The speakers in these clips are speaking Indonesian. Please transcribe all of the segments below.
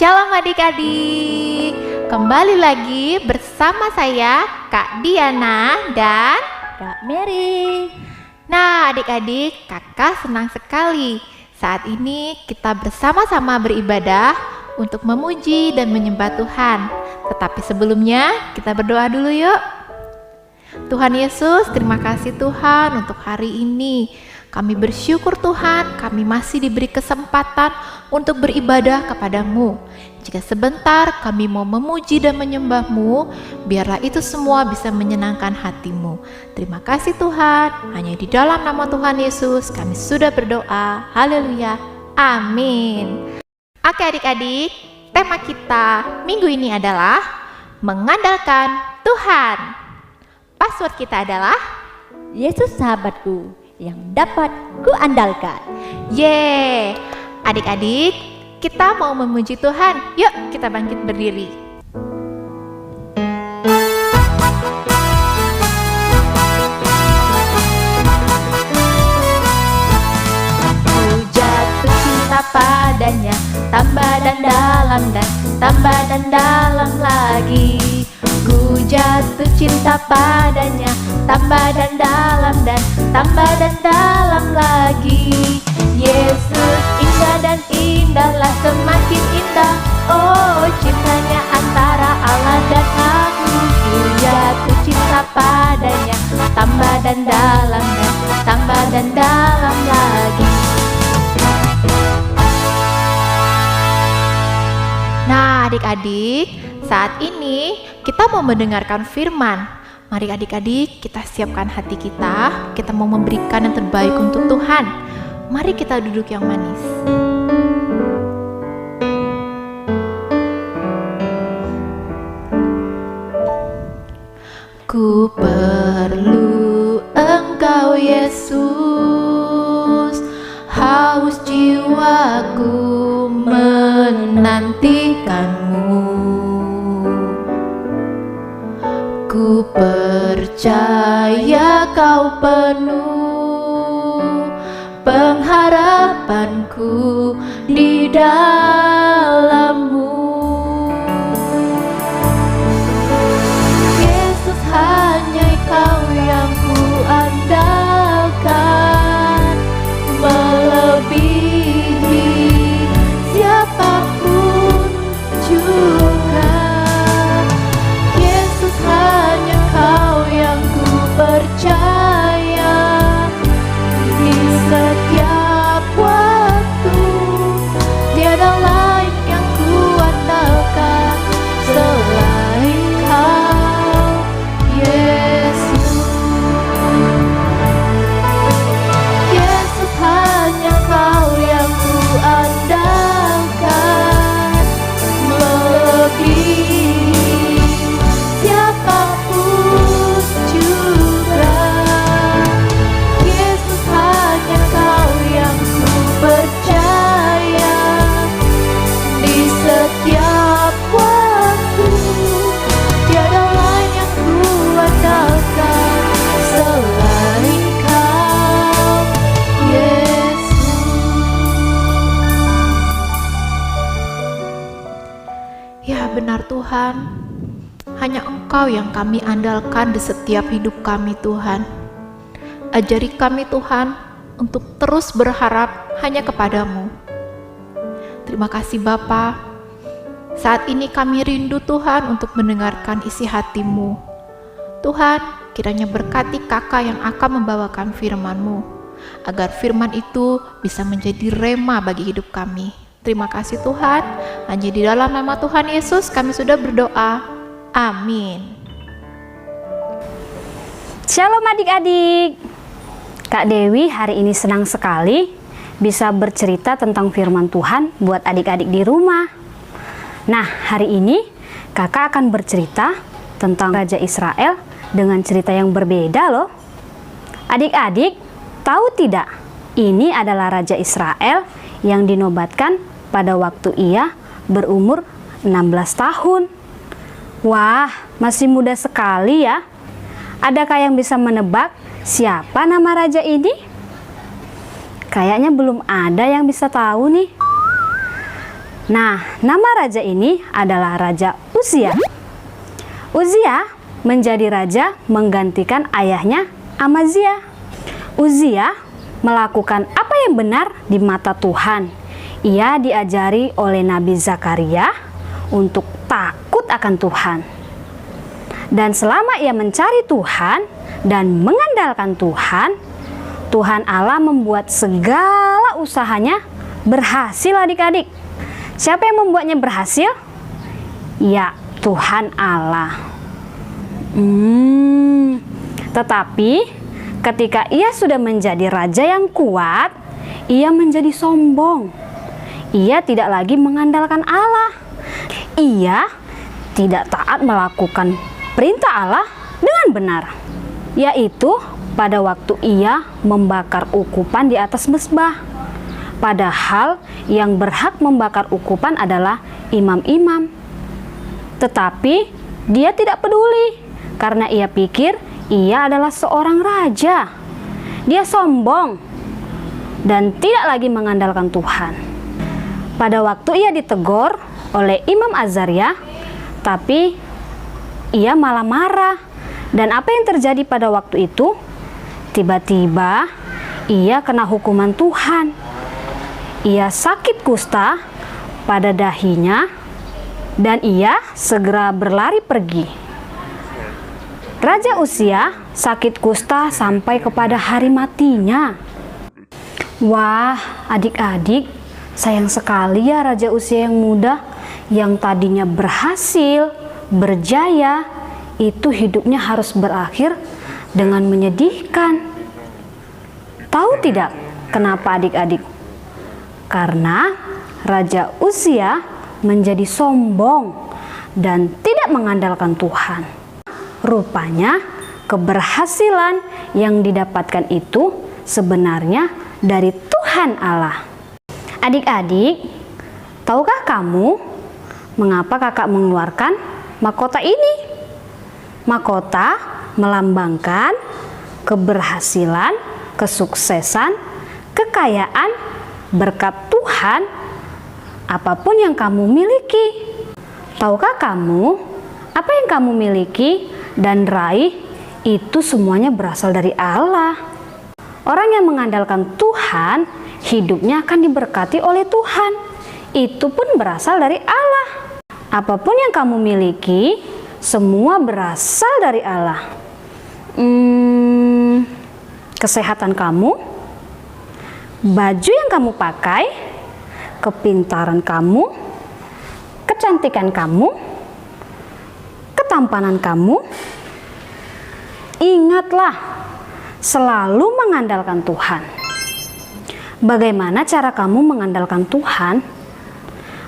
Shalom adik-adik, kembali lagi bersama saya Kak Diana dan Kak Mary. Nah adik-adik, kakak senang sekali saat ini kita bersama-sama beribadah untuk memuji dan menyembah Tuhan. Tetapi sebelumnya kita berdoa dulu yuk. Tuhan Yesus, terima kasih Tuhan untuk hari ini. Kami bersyukur Tuhan, kami masih diberi kesempatan untuk beribadah kepadamu. Jika sebentar kami mau memuji dan menyembah-Mu, biarlah itu semua bisa menyenangkan hati-Mu. Terima kasih Tuhan, hanya di dalam nama Tuhan Yesus kami sudah berdoa. Haleluya, amin. Oke adik-adik, tema kita minggu ini adalah mengandalkan Tuhan. Password kita adalah Yesus sahabatku yang dapat kuandalkan. Yeay, adik-adik, kita mau memuji Tuhan. Yuk kita bangkit berdiri. Ku jatuh cinta padanya, tambah dan dalam dan tambah dan dalam lagi. Ku jatuh cinta padanya, tambah dan dalam dan tambah dan dalam lagi. Yesus indah dan indahlah, semakin indah. Oh, cintanya antara Allah dan aku. Ku jatuh cinta padanya, tambah dan dalam dan tambah dan dalam lagi. Nah adik-adik, saat ini kita mau mendengarkan firman. Mari adik-adik kita siapkan hati kita mau memberikan yang terbaik untuk Tuhan. Mari kita duduk yang manis. Ku perlu Engkau Yesus, haus jiwaku menantikanmu. Ku percaya Kau penuh pengharapanku di dalam-Mu. Yesus, hanya Kau yang ku andalkan, melebihi siapapun juga. Yesus, hanya Kau yang ku percaya di setiap waktu. Tiada lain yang ku andalkan selain Kau, Yesus. Yesus, hanya Kau yang ku andalkan, melebihi siapapun juga. Yesus, hanya Kau yang ku percaya di setiap waktu. Tiada lain yang ku andalkan selain Kau, Yesus. Ya benar Tuhan, hanya Engkau yang kami andalkan di setiap hidup kami Tuhan. Ajari kami Tuhan untuk terus berharap hanya kepadamu. Terima kasih Bapa. Saat ini kami rindu Tuhan untuk mendengarkan isi hati-Mu. Tuhan, kiranya berkati kakak yang akan membawakan firman-Mu, agar firman itu bisa menjadi rema bagi hidup kami. Terima kasih Tuhan, hanya di dalam nama Tuhan Yesus kami sudah berdoa. Amin. Shalom adik-adik. Kak Dewi hari ini senang sekali bisa bercerita tentang firman Tuhan buat adik-adik di rumah. Nah, hari ini kakak akan bercerita tentang Raja Israel dengan cerita yang berbeda loh. Adik-adik, tahu tidak? Ini adalah Raja Israel yang dinobatkan pada waktu ia berumur 16 tahun. Wah, masih muda sekali ya. Adakah yang bisa menebak siapa nama raja ini? Kayaknya belum ada yang bisa tahu nih. Nah, nama raja ini adalah Raja Uzia. Uzia menjadi raja menggantikan ayahnya Amazia. Uzia melakukan apa yang benar di mata Tuhan. Ia diajari oleh Nabi Zakaria untuk takut akan Tuhan. Dan selama ia mencari Tuhan dan mengandalkan Tuhan, Tuhan Allah membuat segala usahanya berhasil adik-adik. Siapa yang membuatnya berhasil? Ya, Tuhan Allah. Tetapi ketika ia sudah menjadi raja yang kuat, ia menjadi sombong. Ia tidak lagi mengandalkan Allah. Ia tidak taat melakukan perintah Allah dengan benar, yaitu pada waktu ia membakar ukupan di atas mezbah. Padahal yang berhak membakar ukupan adalah imam-imam. Tetapi dia tidak peduli karena ia pikir ia adalah seorang raja. Dia sombong dan tidak lagi mengandalkan Tuhan. Pada waktu ia ditegur oleh Imam Azaria, tapi ia malah marah. Dan apa yang terjadi pada waktu itu? Tiba-tiba ia kena hukuman Tuhan. Ia sakit kusta pada dahinya dan ia segera berlari pergi. Raja Uzia sakit kusta sampai kepada hari matinya. Wah, adik-adik, sayang sekali ya Raja Uzia yang muda, yang tadinya berhasil, berjaya, itu hidupnya harus berakhir dengan menyedihkan. Tahu tidak kenapa adik-adik? Karena Raja Uzia menjadi sombong dan tidak mengandalkan Tuhan. Rupanya keberhasilan yang didapatkan itu sebenarnya dari Tuhan Allah. Adik-adik, tahukah kamu mengapa kakak mengeluarkan mahkota ini? Mahkota melambangkan keberhasilan, kesuksesan, kekayaan, berkat Tuhan, apapun yang kamu miliki. Tahukah kamu apa yang kamu miliki dan raih itu semuanya berasal dari Allah. Orang yang mengandalkan Tuhan, hidupnya akan diberkati oleh Tuhan. Itu pun berasal dari Allah. Apapun yang kamu miliki, semua berasal dari Allah. Kesehatan kamu, baju yang kamu pakai, kepintaran kamu, kecantikan kamu, ketampanan kamu. Ingatlah, selalu mengandalkan Tuhan. Bagaimana cara kamu mengandalkan Tuhan?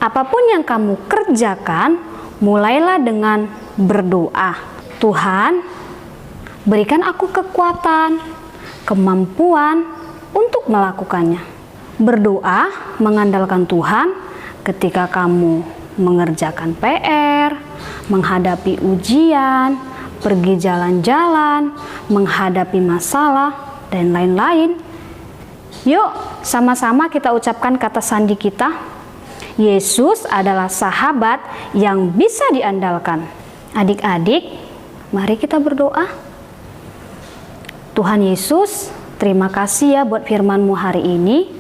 Apapun yang kamu kerjakan, mulailah dengan berdoa. Tuhan, berikan aku kekuatan, kemampuan untuk melakukannya. Berdoa mengandalkan Tuhan ketika kamu mengerjakan PR, menghadapi ujian, pergi jalan-jalan, menghadapi masalah, dan lain-lain. Yuk, sama-sama kita ucapkan kata sandi kita. Yesus adalah sahabat yang bisa diandalkan. Adik-adik, mari kita berdoa. Tuhan Yesus, terima kasih ya buat firman-Mu hari ini.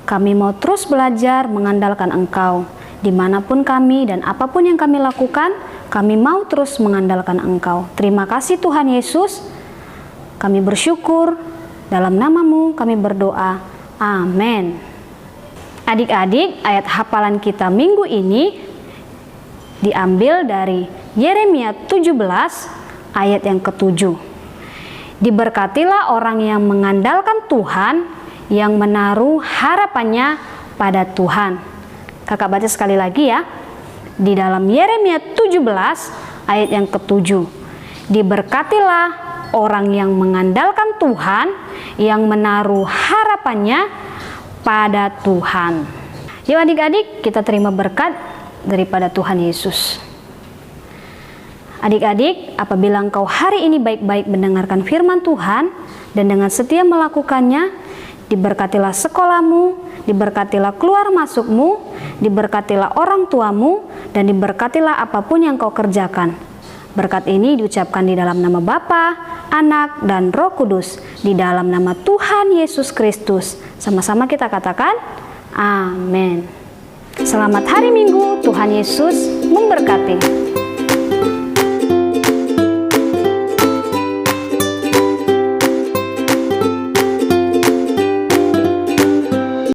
Kami mau terus belajar mengandalkan Engkau. Dimanapun kami dan apapun yang kami lakukan, kami mau terus mengandalkan Engkau. Terima kasih Tuhan Yesus. Kami bersyukur. Dalam nama-Mu kami berdoa. Amin. Adik-adik, ayat hafalan kita minggu ini diambil dari Yeremia 17 ayat yang ke-7. Diberkatilah orang yang mengandalkan Tuhan, yang menaruh harapannya pada Tuhan. Kakak baca sekali lagi ya. Di dalam Yeremia 17 ayat yang ke-7. Diberkatilah orang yang mengandalkan Tuhan, yang menaruh harapannya pada Tuhan. Yuk adik-adik, kita terima berkat daripada Tuhan Yesus. Adik-adik, apabila engkau hari ini baik-baik mendengarkan firman Tuhan dan dengan setia melakukannya, diberkatilah sekolahmu, diberkatilah keluar masukmu, diberkatilah orang tuamu, dan diberkatilah apapun yang kau kerjakan. Berkat ini diucapkan di dalam nama Bapa, Anak, dan Roh Kudus, di dalam nama Tuhan Yesus Kristus. Sama-sama kita katakan, amin. Selamat hari Minggu, Tuhan Yesus memberkati.